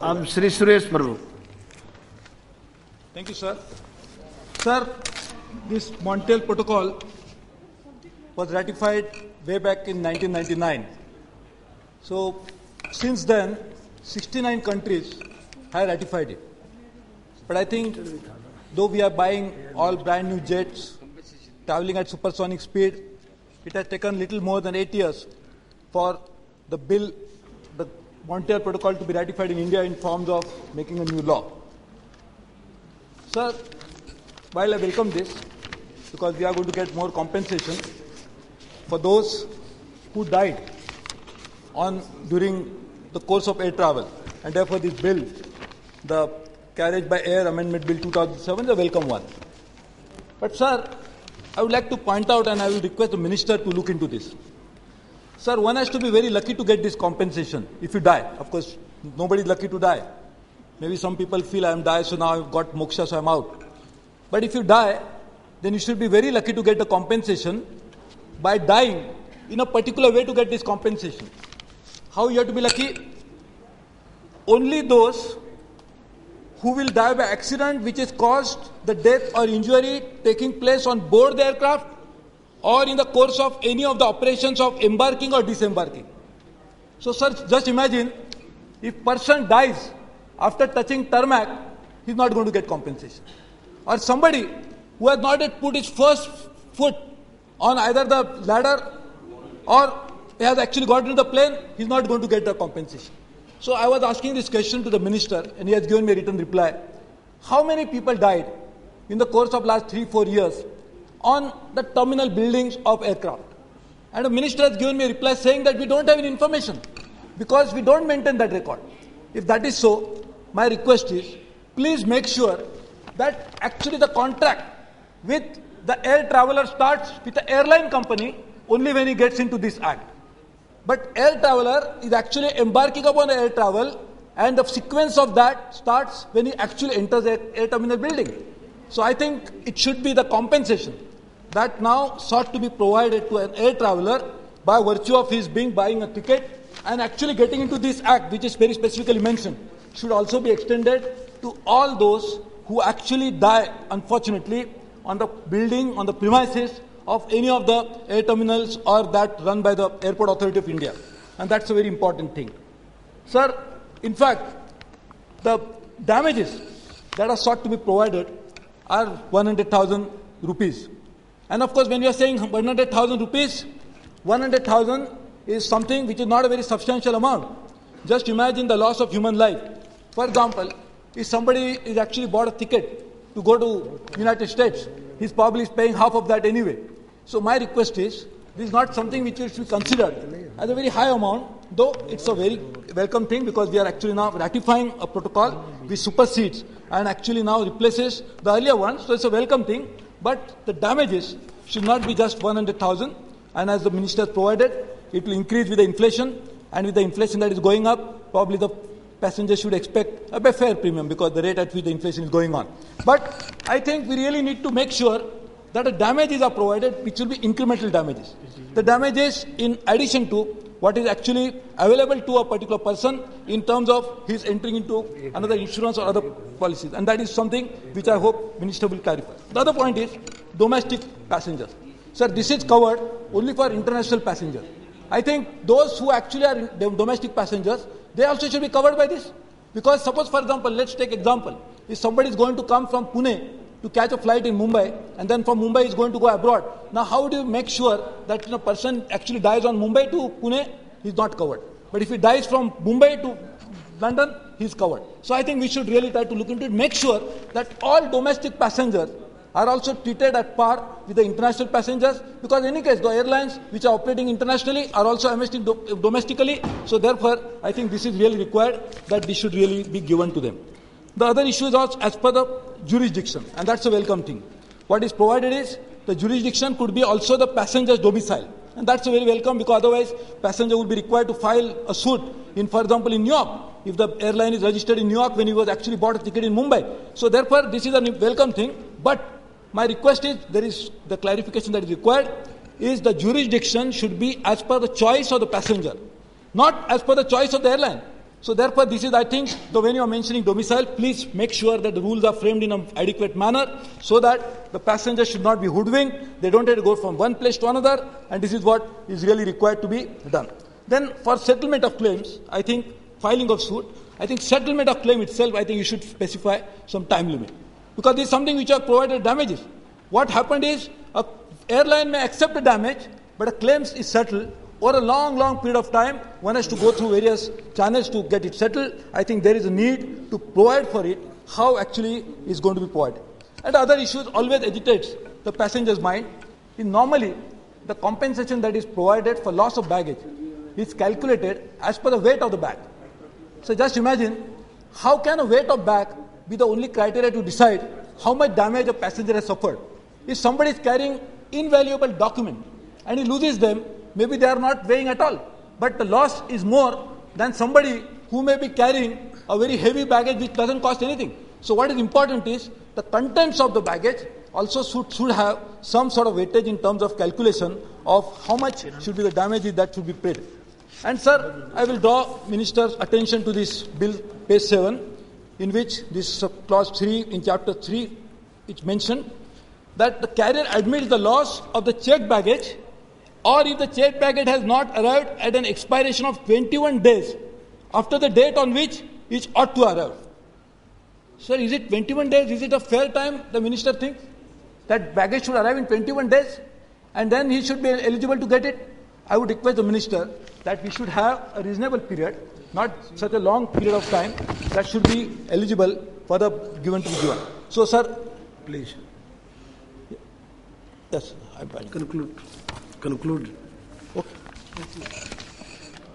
Shri Suresh Prabhu. Thank you, sir. Sir, this Montreal Protocol was ratified way back in 1999. So, since then, 69 countries have ratified it. But I think, though we are buying all brand new jets, traveling at supersonic speed, it has taken little more than 8 years for the Montreal Protocol to be ratified in India in forms of making a new law. Sir, while I welcome this, because we are going to get more compensation for those who died during the course of air travel, and therefore this bill, the Carriage by Air Amendment Bill 2007, is a welcome one. But sir, I would like to point out, and I will request the minister to look into this. Sir, one has to be very lucky to get this compensation if you die. Of course, nobody is lucky to die. Maybe some people feel I am die, so now I've got moksha, so I'm out. But if you die, then you should be very lucky to get the compensation by dying in a particular way to get this compensation. How you have to be lucky? Only those who will die by accident which has caused the death or injury taking place on board the aircraft or in the course of any of the operations of embarking or disembarking. So sir, just imagine if person dies after touching tarmac, he is not going to get compensation. Or somebody who has not yet put his first foot on either the ladder or has actually got into the plane, he is not going to get the compensation. So I was asking this question to the minister, and he has given me a written reply. How many people died in the course of last 3-4 years on the terminal buildings of aircraft? And the minister has given me a reply saying that we don't have any information because we don't maintain that record. If that is so, my request is, please make sure that actually the contract with the air traveler starts with the airline company only when he gets into this act. But air traveler is actually embarking upon air travel, and the sequence of that starts when he actually enters the air terminal building. So I think it should be the compensation that now sought to be provided to an air traveler by virtue of his buying a ticket and actually getting into this act, which is very specifically mentioned, should also be extended to all those who actually die, unfortunately, on the building, on the premises of any of the air terminals or that run by the Airport Authority of India. And that's a very important thing. Sir, in fact, the damages that are sought to be provided are 100,000 rupees. And of course, when you are saying 100,000 rupees, 100,000 is something which is not a very substantial amount. Just imagine the loss of human life. For example, if somebody is actually bought a ticket to go to United States, he's probably paying half of that anyway. So my request is, this is not something which should be considered as a very high amount, though it's a very welcome thing because we are actually now ratifying a protocol which supersedes and actually now replaces the earlier one. So it's a welcome thing, but the damages should not be just 100,000, and as the minister provided, it will increase with the inflation, and with the inflation that is going up, probably the passengers should expect a fair premium because the rate at which the inflation is going on. But I think we really need to make sure that the damages are provided, which will be incremental damages. The damages in addition to what is actually available to a particular person in terms of his entering into another insurance or other policies. And that is something which I hope Minister will clarify. The other point is domestic passengers. Sir, this is covered only for international passengers. I think those who actually are domestic passengers, they also should be covered by this. Because suppose, for example, let's take example. If somebody is going to come from Pune to catch a flight in Mumbai, and then from Mumbai is going to go abroad. Now, how do you make sure that a person actually dies on Mumbai to Pune? He's not covered. But if he dies from Mumbai to London, he's covered. So I think we should really try to look into it, make sure that all domestic passengers are also treated at par with the international passengers, because in any case, the airlines which are operating internationally are also investing domestically. So therefore, I think this is really required that this should really be given to them. The other issue is also as per the jurisdiction, and that's a welcome thing. What is provided is the jurisdiction could be also the passenger's domicile, and that's a very welcome, because otherwise passenger would be required to file a suit in, for example, in New York, if the airline is registered in New York when he was actually bought a ticket in Mumbai. So therefore, this is a welcome thing. But my request is, there is the clarification that is required, is the jurisdiction should be as per the choice of the passenger, not as per the choice of the airline. So therefore, this is, I think, when you are mentioning domicile, please make sure that the rules are framed in an adequate manner so that the passengers should not be hoodwinked. They don't have to go from one place to another, and this is what is really required to be done. Then for settlement of claims, I think filing of suit, I think settlement of claim itself, I think you should specify some time limit. Because this is something which are provided damages. What happened is, an airline may accept the damage, but a claim is settled. Over a long period of time, one has to go through various channels to get it settled. I think there is a need to provide for it, how actually is going to be provided. And other issues always agitates the passenger's mind. Normally, the compensation that is provided for loss of baggage is calculated as per the weight of the bag. So just imagine, how can a weight of bag be the only criteria to decide how much damage a passenger has suffered? If somebody is carrying invaluable document and he loses them, maybe they are not weighing at all. But the loss is more than somebody who may be carrying a very heavy baggage which doesn't cost anything. So what is important is the contents of the baggage also should have some sort of weightage in terms of calculation of how much should be the damages that should be paid. And sir, I will draw Minister's attention to this bill, page 7, in which this clause 3 in chapter 3, it's mentioned that the carrier admits the loss of the checked baggage, or if the checked baggage has not arrived at an expiration of 21 days after the date on which it ought to arrive. Sir, is it 21 days? Is it a fair time, the minister thinks, that baggage should arrive in 21 days and then he should be eligible to get it? I would request the minister that we should have a reasonable period, not such a long period of time, that should be eligible for the given to be given. So, sir, please. Yes, I conclude. Conclude. Okay.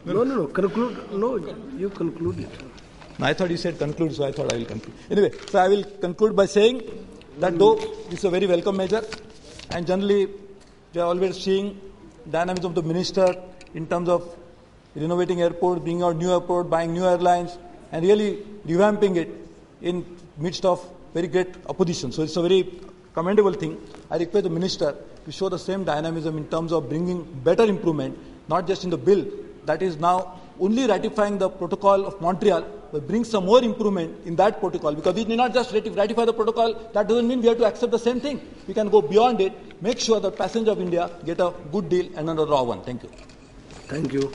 No. Conclude. No, you conclude it. No, I thought you said conclude, so I thought I will conclude. Anyway, so I will conclude by saying that though this is a very welcome measure, and generally we are always seeing dynamism of the minister in terms of renovating airport, bringing out new airport, buying new airlines, and really revamping it in midst of very great opposition. So it's a very commendable thing. I request the minister to show the same dynamism in terms of bringing better improvement, not just in the bill that is now only ratifying the protocol of Montreal, but bring some more improvement in that protocol. Because we need not just ratify the protocol, that doesn't mean we have to accept the same thing. We can go beyond it, make sure the passenger of India get a good deal and not a raw one. Thank you. Thank you.